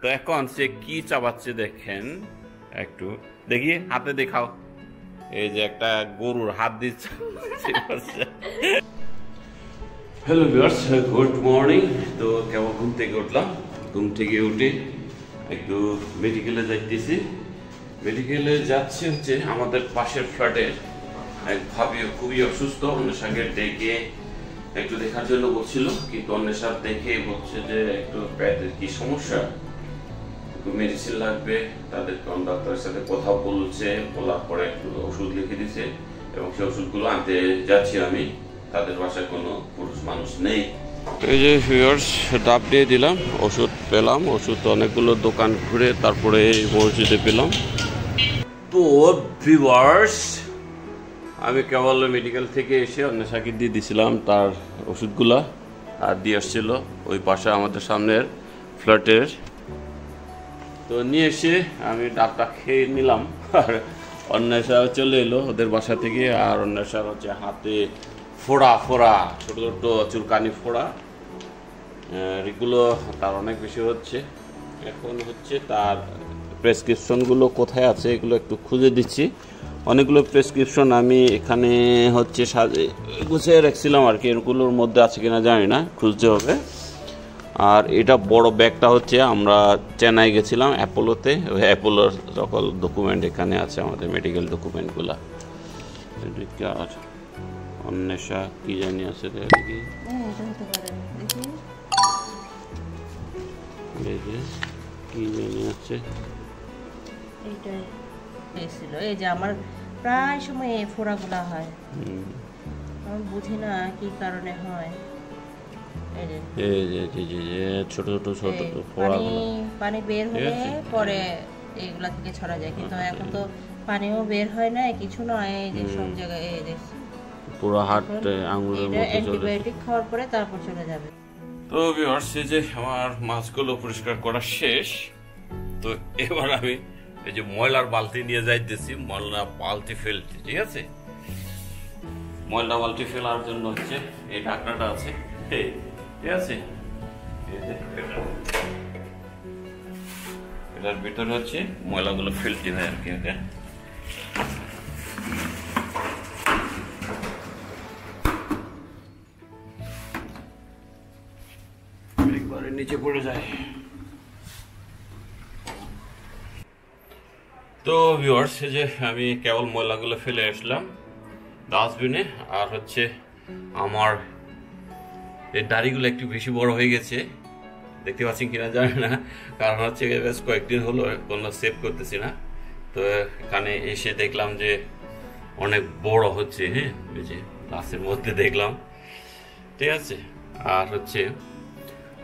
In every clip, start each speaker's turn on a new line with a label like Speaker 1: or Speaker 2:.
Speaker 1: তো এখন সে কি চাবাচ্ছে দেখেন, একটু দেখি, হাতে দেখাও। এই যে একটা গরুর হাত দিচ্ছে। Hello viewers, good morning. তো কেমন ঘুম থেকে উঠলাম, ঘুম থেকে উঠে একটু মেডিকেলে যাইতেছি। মেডিকেলে যাচ্ছে হচ্ছে আমাদের পাশের ফ্ল্যাটের এক ভাবি খুবই অসুস্থ। অন্বেষাকে ডেকে একটু দেখার জন্য বলছিল, কিন্তু অন্বেষা দেখে বলছে যে একটু পেটের কি সমস্যা, একটু মেডিসিন লাগবে। তাদেরকে ডাক্তারের সাথে কথা বলছে, বলার পরে একটু ওষুধ লিখে দিছে এবং সেই ওষুধগুলো আনতে যাচ্ছি আমি। তাদের বাসায় কোনো পুরুষ মানুষ নেই। এই যে ভিউয়ার্স, ডাব দিয়ে দিলাম, ওষুধ পেলাম। ওষুধ অনেকগুলো দোকান ঘুরে তারপরে এই মসজিদে পেলাম। তো ভিউয়ার্স, আমি কেবল মেডিকেল থেকে এসে অন্বেষাকে দিয়ে দিয়েছিলাম তার ওষুধগুলা, আর দিয়ে আসছিল ওই পাশে আমাদের সামনের ফ্ল্যাটের। তো নিয়ে এসে আমি ডাবটা খেয়ে নিলাম, আর অন্বেষা চলে এলো ওদের বাসা থেকে। আর অন্বেষার হচ্ছে হাতে ফোড়া ফোড়া, ছোটো ছোটো চুলকানি ফোড়া, এগুলো তার অনেক বেশি হচ্ছে। এখন হচ্ছে তার প্রেসক্রিপশনগুলো কোথায় আছে এগুলো একটু খুঁজে দিচ্ছি। অনেকগুলো প্রেসক্রিপশন আমি এখানে হচ্ছে গুছিয়ে রাখছিলাম আর কি, এগুলোর মধ্যে আছে কিনা জানি না, খুঁজতে হবে। আর এটা বড় ব্যাগটা হচ্ছে আমরা চেন্নাই গেছিলাম অ্যাপোলোতে, ওই অ্যাপোলোর সকল ডকুমেন্ট এখানে আছে, আমাদের মেডিকেল ডকুমেন্টগুলো। আর অন্বেষা কি জানি আছে দেখি, কি জানি আছে।
Speaker 2: এই যে আমার প্রায় সময় এই ফোড়াগুলা হয়, আমি বুঝি না কি কারণে হয়।
Speaker 1: এই যে ছোট ছোট ছোট ফোড়াগুলো,
Speaker 2: পানি বের হলে পরে এইগুলা থেকে ছড়া যায়, কিন্তু এখন তো পানিও বের হয় না, কিছু নয়। এই যে সব জায়গায় এই যে
Speaker 1: পুরো হাত আঙুলের মধ্যে
Speaker 2: অ্যান্টিবায়োটিক খাওয়ার পরে তারপর চলে যাবে।
Speaker 1: তো ভিউয়ার্স, এই যে আমার মাছগুলো পরিষ্কার করা শেষ। তো এবার আমি এই যে ময়লার বালতি নিয়ে যাইতেছি, ময়লা বালতি ফেলতে। ঠিক আছে, ময়লা বালতি ফেলার জন্য হচ্ছে এই ঢাকনাটা আছে, ঠিক আছে। এটার ভিতরে হচ্ছে ময়লাগুলো ফেলতে হয় আর কি। একবারে নিচে পড়ে যায়। তো ভিউয়ার্স, এই যে আমি কেবল ময়লাগুলো ফেলে আসলাম ডাস্টবিনে। আর হচ্ছে আমার এই দাড়িগুলো একটু বেশি বড় হয়ে গেছে, দেখতে পাচ্ছেন কিনা জানি না, কারণ হচ্ছে বেশ কয়েকদিন হলো কোনো সেভ করতেছি না। তো এখানে এসে দেখলাম যে অনেক বড় হচ্ছে, হ্যাঁ, এই যে গ্লাসের মধ্যে দেখলাম। ঠিক আছে, আর হচ্ছে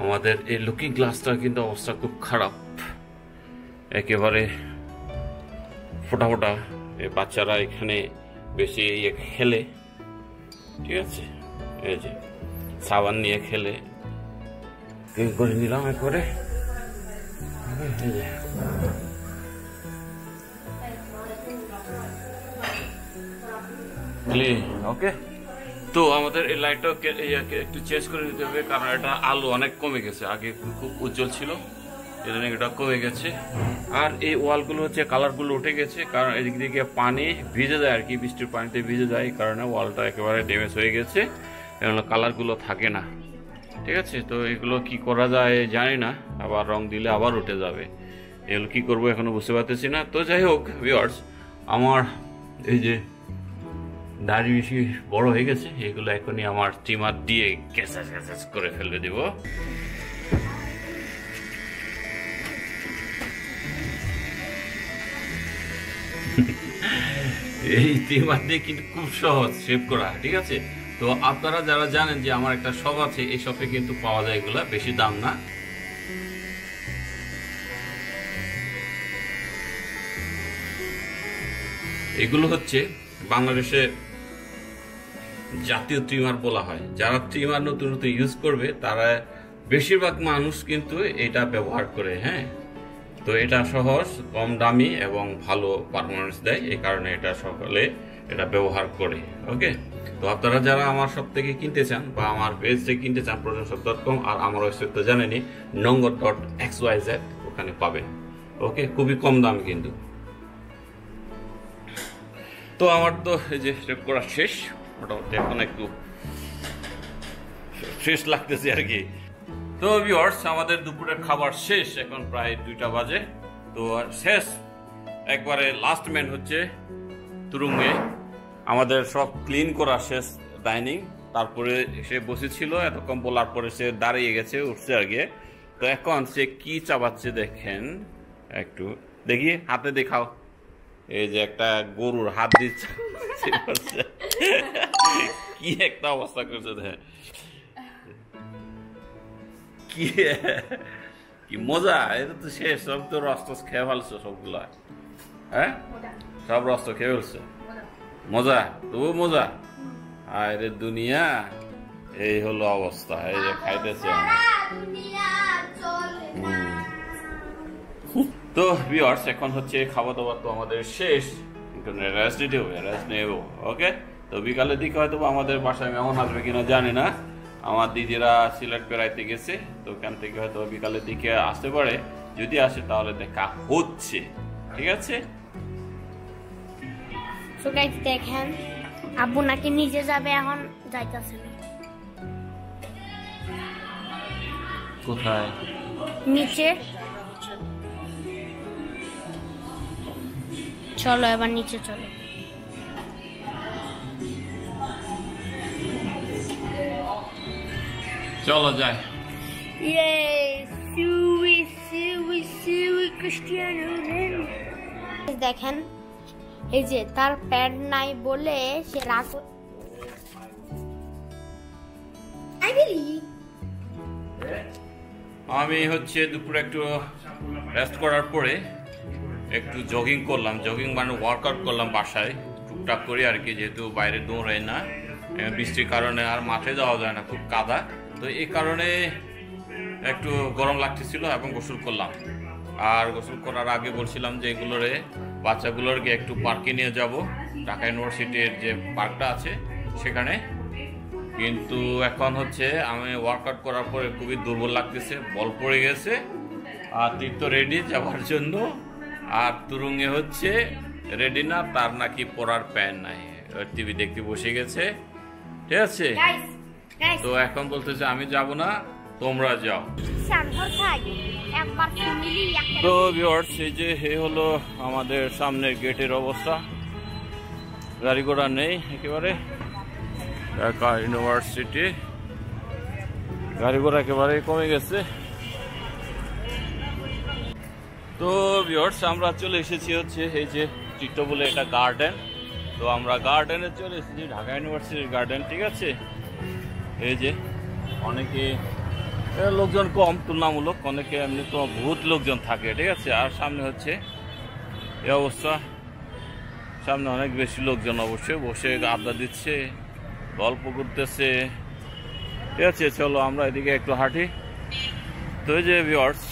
Speaker 1: আমাদের এই লুকিং গ্লাসটার কিন্তু অবস্থা খুব খারাপ, একেবারে ফোটা ফোটা। এই বাচ্চারা এখানে বেশি খেলে, ঠিক আছে, এই যে সাবান নিয়ে খেলে, করে নিলাম একবারে। ওকে, তো আমাদের এই লাইটটা একটু চেঞ্জ করে নিতে হবে, কারণ এটা আলো অনেক কমে গেছে, আগে খুব উজ্জ্বল ছিল, এজন্য এটা কমে গেছে। আর এই ওয়ালগুলো হচ্ছে কালারগুলো উঠে গেছে, কারণ এদিক দিকে পানি ভিজে যায় আর কি, বৃষ্টির পানিতে ভিজে যায়, এই কারণে ওয়ালটা একেবারে ড্যামেজ হয়ে গেছে, এগুলো কালারগুলো থাকে না। ঠিক আছে, তো এগুলো কি করা যায় জানি না, আবার রং দিলে আবার উঠে যাবে, এগুলো কি করবো এখনো বুঝতে পারতেছি না। তো যাই হোক ভিউয়ার্স, আমার এই যে দাড়ি বেশি বড় হয়ে গেছে, এগুলো এখনই আমার ট্রিমার দিয়ে ক্যাচাস ক্যাচাস করে ফেলে দেব। এই ট্রিমার দিয়ে কিন্তু খুব সহজ শেভ করা, ঠিক আছে। তো আপনারা যারা জানেন যে আমার একটা শপ আছে, এই শপে কিন্তু পাওয়া যায় এগুলা, বেশি দাম না। এগুলো হচ্ছে বাংলাদেশে জাতীয় ট্রিমার বলা হয়। যারা ট্রিমার নতুন নতুন ইউজ করবে তারা বেশিরভাগ মানুষ কিন্তু এটা ব্যবহার করে, হ্যাঁ। তো এটা সহজ, কম দামি এবং ভালো পারফরমেন্স দেয়, এই কারণে এটা সকলে এটা ব্যবহার করে। ওকে, তো আপনারা যারা আমার শপ থেকে কিনতে চান বা আমার পেজ থেকে কিনতে চান, protonshop.com, আর আমার ওয়েবসাইট তো জানেনই, nongor.xyz, ওখানে পাবেন। ওকে, খুবই কম দাম কিন্তু। তো আমার তো এই যে ট্রেক করা শেষ মোটামুটি, এখন একটু ফ্রেশ লাগতেছে আর কি। তো ভিউয়ার্স, আমাদের দুপুরের খাবার শেষ, এখন প্রায় 2টা বাজে। তো শেষ একবারে লাস্ট ম্যান হচ্ছে তুরুঙ্গে, আমাদের সব ক্লিন করা শেষ ডাইনিং। তারপরে সে বসেছিল, এতক্ষণ বলার পরে সে দাঁড়িয়ে গেছে, উঠছে আর কি। তো এখন সে কি চাবাচ্ছে দেখেন, একটু দেখি, হাতে দেখাও। এই যে একটা গরুর হাত দিচ্ছে, কি একটা অবস্থা করছে দেখেন, কি মজা। এটা তো শেষ, সব তো রস খেয়ে ফেলছো সবগুলা, হ্যাঁ সব রস খেয়ে ফেলছো, মজা তবু মজা। আরে দুনিয়া, এই হলো অবস্থা, এই যে খাইতেছে। তো ভিউয়ার্স, এখন হচ্ছে খাওয়া দাওয়া তো আমাদের শেষ, রেস্ট নিতে হবে, রেস্ট নেব। ওকে, তো বিকালের দিকে হয়তো আমাদের বাসায় মেহমান আসবে কিনা জানি না। আমার দিদিরা সিলেট বেড়াইতে গেছে, তো ওখান থেকে হয়তো বিকালের দিকে আসতে পারে। যদি আসে তাহলে দেখা হচ্ছে, ঠিক আছে।
Speaker 3: তো গাইস দেখেন, আব্বু নাকি নিচে যাবে, এখন যাইতাছে না।
Speaker 1: কোথায়?
Speaker 3: নিচে। চলো এবার নিচে চলো।
Speaker 1: চলো যাই।
Speaker 3: দেখেন, এই যে তার প্যান্ট নাই বলে সে রাগ।
Speaker 1: আমি হচ্ছে দুপুরে একটু রেস্ট করার পরে একটু জগিং করলাম, জগিং মানে ওয়ার্কআউট করলাম বাসায় টুকটাক করে আর কি, যেহেতু বাইরে দৌড়াই না, বৃষ্টির কারণে আর মাঠে যাওয়া যায় না, খুব কাদা। তো এই কারণে একটু গরম লাগতেছিল এবং গোসল করলাম। আর গোসল করার আগে বলছিলাম যে এগুলোরে বাচ্চাগুলোরকে একটু পার্কে নিয়ে যাব, ঢাকা ইউনিভার্সিটির যে পার্কটা আছে সেখানে। কিন্তু এখন হচ্ছে আমি ওয়ার্কআউট করার পরে খুবই দুর্বল লাগতেছে, বল পড়ে গেছে। আর তীর্থ রেডি যাওয়ার জন্য, আর তুরুঙ্গে হচ্ছে রেডি না, তার নাকি পরার প্যান্ট নাই, টিভি দেখতে বসে গেছে, ঠিক আছে। তো এখন বলতেছে আমি যাব না, তোমরা যাও। তো ভিউয়ার্স, এই যে এই হলো আমাদের সামনের গেটের অবস্থা, গাড়ি ঘোড়া নেই একেবারে। ঢাকা ইউনিভার্সিটি গাড়ি ঘোড়া একেবারে কমে গেছে। তো ভিউয়ার্স, আমরা চলে এসেছি হচ্ছে এই যে টিটো বলে এটা গার্ডেন। তো আমরা গার্ডেনে চলে এসেছি, ঢাকা ইউনিভার্সিটির গার্ডেন, ঠিক আছে। এই যে অনেকে লোকজন কম তুলনামূলক, অনেকে এমনি তো বহুত লোকজন থাকে, ঠিক আছে। আর সামনে হচ্ছে এই অবস্থা, সামনে অনেক বেশি লোকজন অবশ্যই বসে আড্ডা দিচ্ছে, গল্প করতেছে, ঠিক আছে। চলো আমরা এদিকে একটু হাঁটি। তো এই যে ভিউয়ার্স,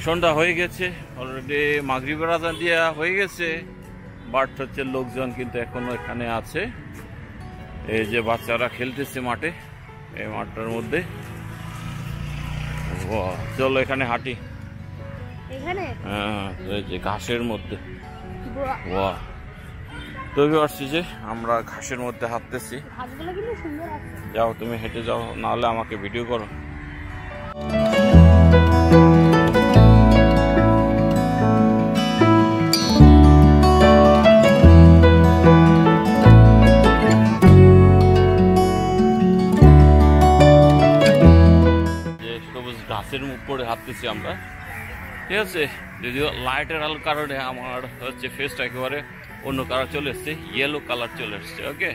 Speaker 1: সন্ধ্যা হয়ে গেছে অলরেডি, মাগরিবের আজান দেওয়া হয়ে গেছে, বাট হচ্ছে লোকজন কিন্তু এখনো এখানে আছে। এই যে বাচ্চারা খেলতেছে মাঠে, এই মাঠটার মধ্যে। চলো এখানে হাঁটি, হ্যাঁ এই যে ঘাসের মধ্যে। তো আসছি যে আমরা ঘাসের মধ্যে হাঁটতেছি, যাও তুমি হেঁটে যাও, নাহলে আমাকে ভিডিও করো। ঘাসের উপরে হাঁটতেছি আমরা, ঠিক আছে। যদিও লাইটের আলোর কারণে আমার হচ্ছে ফেসটা একেবারে অন্য কালার চলে এসছে, ইয়েলো কালার চলে এসছে। ওকে,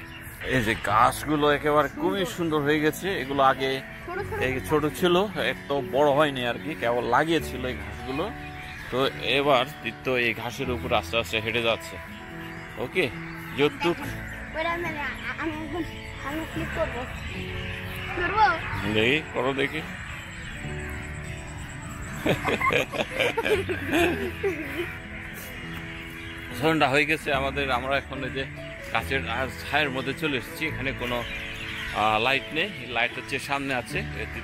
Speaker 1: এই যে গাছগুলো একেবারে খুবই সুন্দর হয়ে গেছে। এগুলো আগে ছোট ছিল, একটু বড় হয়নি আর কি, কেবল লাগিয়েছিল এই ঘাসগুলো। তো এবার তো এই ঘাসের উপর আস্তে আস্তে হেঁটে যাচ্ছে। ওকে, যতটুক দেখি করো, দেখি। সন্ধ্যা হয়ে গেছে আমাদের, আমরা এখন যে গাছের ছায়ের মধ্যে চলে এসেছি। এখানে কোনো লাইট নেই, লাইট হচ্ছে সামনে আছে,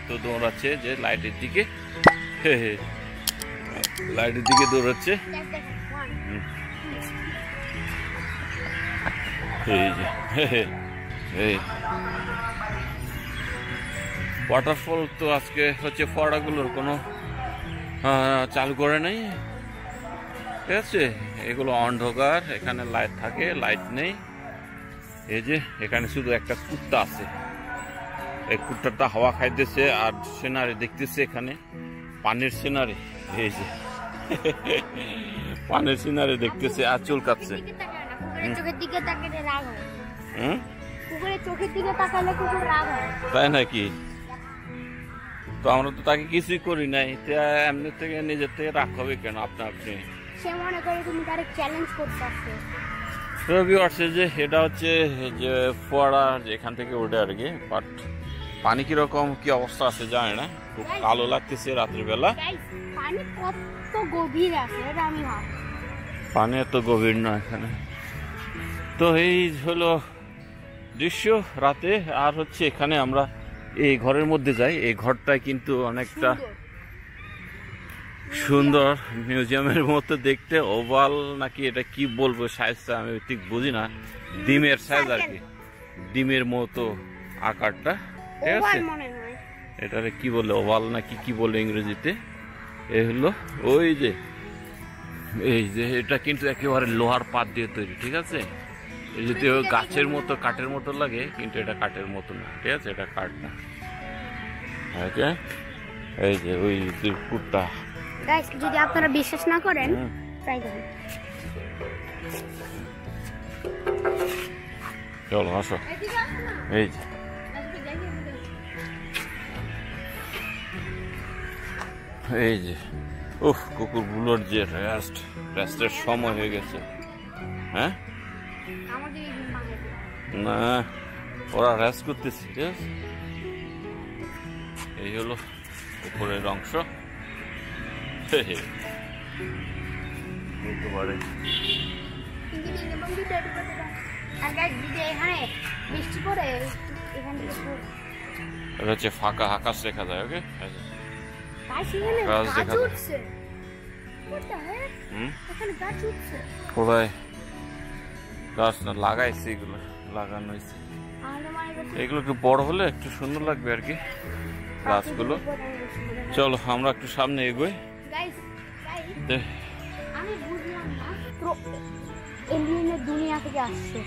Speaker 1: তো দৌড়াচ্ছে যে লাইটের দিকে। লাইটের দিকে দৌড়াচ্ছে। এই যে এই ওয়াটারফল তো আজকে হচ্ছে ফোয়ারাগুলোর কোনো চালু করে নাই, ঠিক আছে। এগুলো অন্ধকার, এখানে লাইট থাকে, লাইট নেই। এই যে এখানে শুধু একটা কুত্তা আছে, এই কুত্তাটা হাওয়া খাইতেছে আর সিনারি দেখতেছে। এখানে পানির সিনারি, এই যে পানির সিনারি দেখতেছে আর চুল কাঁপছে। তাই নাকি? তো আমরা তো তাকে কিছুই করি নাই, এমনি থেকে নিজের থেকে রাগ হবে কেন আপনা আপনি? যে এটা হচ্ছে যে ফোয়ারা যেখান থেকে ওঠে আর কি, বাট পানি কিরকম কি অবস্থা আছে জানি না, খুব কালো লাগতেছে রাত্রিবেলা। পানি এত গভীর না এখানে। তো এই হলো দৃশ্য রাতে। আর হচ্ছে এখানে আমরা এই ঘরের মধ্যে যাই, এই ঘরটায় কিন্তু অনেকটা সুন্দর, মিউজিয়ামের মতো দেখতে। ওভাল নাকি এটা কি বলবো সাইজটা আমি ঠিক বুঝি না, ডিমের সাইজ আর কি, ডিমের মতো আকারটা, ঠিক আছে। এটারে কি বলে, ওভাল নাকি কি বলে ইংরেজিতে। এই হলো ওই যে, এই যে এটা কিন্তু একেবারে লোহার পাত দিয়ে তৈরি, ঠিক আছে। এই যদি গাছের মতো কাঠের মতো লাগে, কিন্তু এটা কাঠের মতো না, ঠিক আছে, এটা কাঠ না। এই যে ওই কুত্তা,
Speaker 3: যদি আপনারা বিশ্বাস না করেন ট্রাই করুন।
Speaker 1: চলো আসো। এই যে এই যে উফ, কুকুরগুলোর যে রেস্টের সময় হয়ে গেছে। হ্যাঁ না, ওরা রেস্ট করতেছে, ঠিক আছে। এই হলো উপরের অংশ। হচ্ছে ফাঁকা আকাশ দেখা যায়, ওকে, গাছ দেখা যায়। কোথায় গাছ না লাগাইছে, এগুলো লাগানো হয়েছে। এগুলো একটু বড় হলে একটু সুন্দর লাগবে আর কি গাছগুলো। চলো আমরা একটু সামনে এগোই।
Speaker 3: দুনিয়া থেকে আসছে,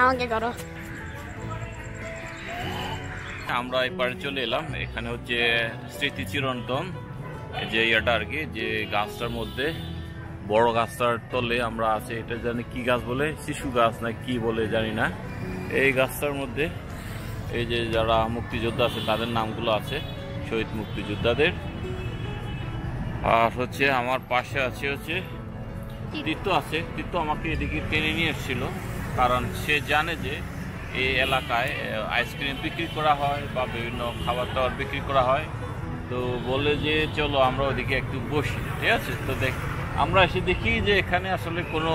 Speaker 3: আমাকে করো।
Speaker 1: আমরা এপারে চলে এলাম। এখানে হচ্ছে স্মৃতি চিরন্তন যে ইয়েটা আর কি, যে গাছটার মধ্যে বড় গাছটার তলে আমরা আছি। এটা জানি কি গাছ বলে, শিশু গাছ না কি বলে জানি না। এই গাছটার মধ্যে এই যে যারা মুক্তিযোদ্ধা আছে তাদের নামগুলো আছে, শহীদ মুক্তিযোদ্ধাদের। আর হচ্ছে আমার পাশে আছে হচ্ছে তীর্থ আছে। তীর্থ আমাকে এদিকে টেনে নিয়ে এসেছিল, কারণ সে জানে যে এই এলাকায় আইসক্রিম বিক্রি করা হয় বা বিভিন্ন খাবার দাবার বিক্রি করা হয়। তো বলে যে চলো আমরা ওদিকে একটু বসি, ঠিক আছে। তো আমরা এসে দেখি যে এখানে আসলে কোনো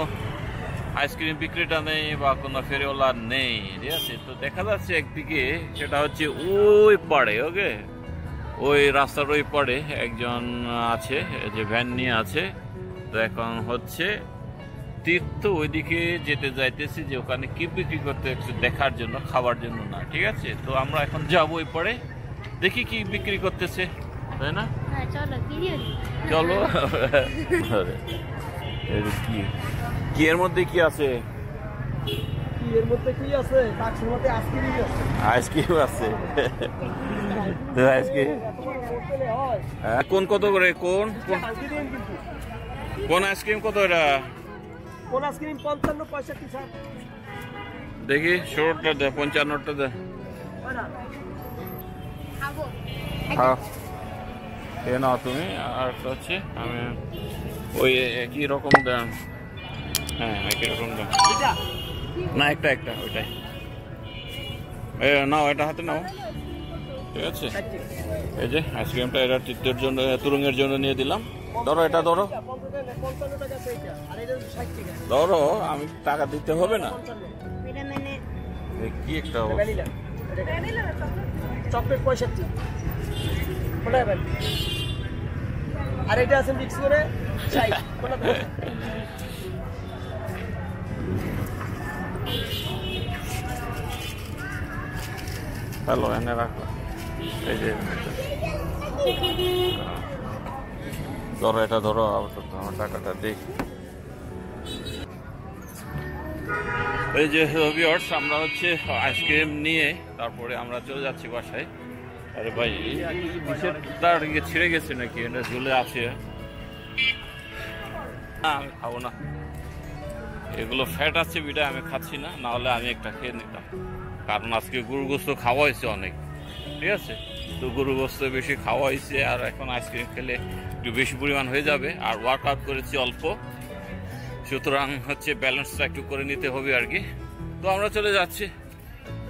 Speaker 1: আইসক্রিম বিক্রেতা নেই বা কোনো ফেরিওয়ালা নেই, ঠিক আছে। তো দেখা যাচ্ছে একদিকে, সেটা হচ্ছে ওই পাড়ে, ওকে, ওই রাস্তার ওই পাড়ে একজন আছে যে ভ্যান নিয়ে আছে। তো এখন হচ্ছে তীর্থ ওইদিকে যেতে যাইতেছি যে ওখানে কি বিক্রি করতে, একটু দেখার জন্য, খাবার জন্য না, ঠিক আছে। তো আমরা এখন যাবো ওই পাড়ে, দেখি কি বিক্রি করতেছে, তাই না? চলো। কি এর মধ্যে কি আছে? আইসক্রিম আছে। কোন কত করে, কোন কোন আইসক্রিম কত? এটা
Speaker 4: কোন আইসক্রিম 55 65 স্যার।
Speaker 1: দেখি ষোলোটা দে, 55টা দে। হ্যাঁ এ নাও তুমি। আর একটা হচ্ছে আমি ওই একই রকম দাম। হ্যাঁ একই রকম দাম না, একটা একটা ওইটাই নাও, এটা হাতে নাও, ঠিক আছে। এই যে আইসক্রিমটা, এটা তীর্থের জন্য, তুরুঙ্গের জন্য নিয়ে দিলাম। ধরো এটা, ধরো ধরো, আমি টাকা দিতে হবে না। কি একটা
Speaker 4: চকলেট 65, নেবেন? আর এটা আছে মিক্স করে 60 কোনটা দেবেন?
Speaker 1: হ্যালো এনে রাখো এই যে ধরো এটা ধরো আপাতত আমার টাকাটা দিই এই যে ভিউয়ার্স আমরা হচ্ছে আইসক্রিম নিয়ে তারপরে আমরা চলে যাচ্ছি বাসায় আরে ভাই তার ছিঁড়ে গেছে নাকি এটা ঝুলে আছে আমি খাবো না এগুলো ফ্যাট আছে বিটা আমি খাচ্ছি না নাহলে আমি একটা খেয়ে নিতাম কারণ আজকে গরু গোস্ত খাওয়া হয়েছে অনেক ঠিক আছে তো গরু গোস্ত বেশি খাওয়া হয়েছে আর এখন আইসক্রিম খেলে একটু বেশি পরিমাণ হয়ে যাবে আর ওয়ার্কআউট করেছি অল্প সুতরাং হচ্ছে ব্যালেন্সটা একটু করে নিতে হবে আর কি তো আমরা চলে যাচ্ছি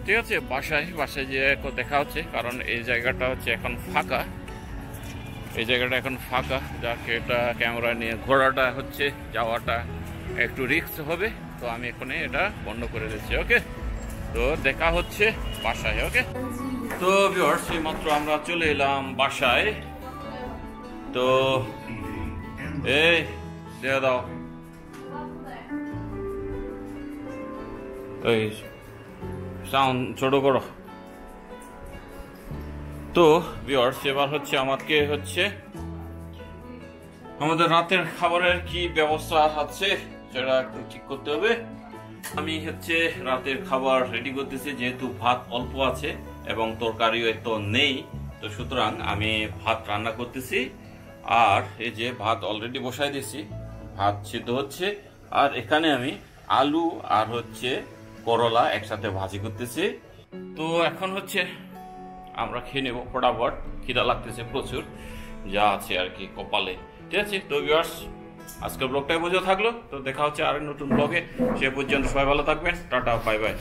Speaker 1: ঠিক আছে বাসায় যে দেখা হচ্ছে কারণ এই জায়গাটা হচ্ছে এখন ফাঁকা এই জায়গাটা এখন ফাঁকা যাকে এটা ক্যামেরা নিয়ে ঘোরাটা হচ্ছে যাওয়াটা একটু রিস্ক হবে তো আমি এখানে এটা বন্ধ করে দিচ্ছি ওকে তো দেখা হচ্ছে বাসায় ওকে তো ভিউয়ার্স এইমাত্র আমরা চলে এলাম বাসায় তো এই দিয়ে দাও এই সাউন্ড ছোট করো তো ভিউয়ার্স এবার হচ্ছে আমাকে হচ্ছে আমাদের রাতের খাবারের কি ব্যবস্থা আছে সেটা একটু ঠিক করতে হবে আমি হচ্ছে রাতের খাবার রেডি করতেছি যেহেতু ভাত অল্প আছে এবং তরকারিও এত নেই তো সুতরাং আমি ভাত রান্না করতেছি আর এই যে ভাত অলরেডি বসাই দিয়েছি ভাত সিদ্ধ হচ্ছে আর এখানে আমি আলু আর হচ্ছে করলা একসাথে ভাজি করতেছি তো এখন হচ্ছে আমরা খেয়ে নেব ফটাফট খিদা লাগতেছে প্রচুর যা আছে আর কি কপালে ঠিক আছে তো ভিউয়ার্স আজকের ব্লগটাই বোঝা থাকলো তো দেখা হচ্ছে আর নতুন ব্লগে সে পর্যন্ত সবাই ভালো থাকবেন টাটা বাই বাই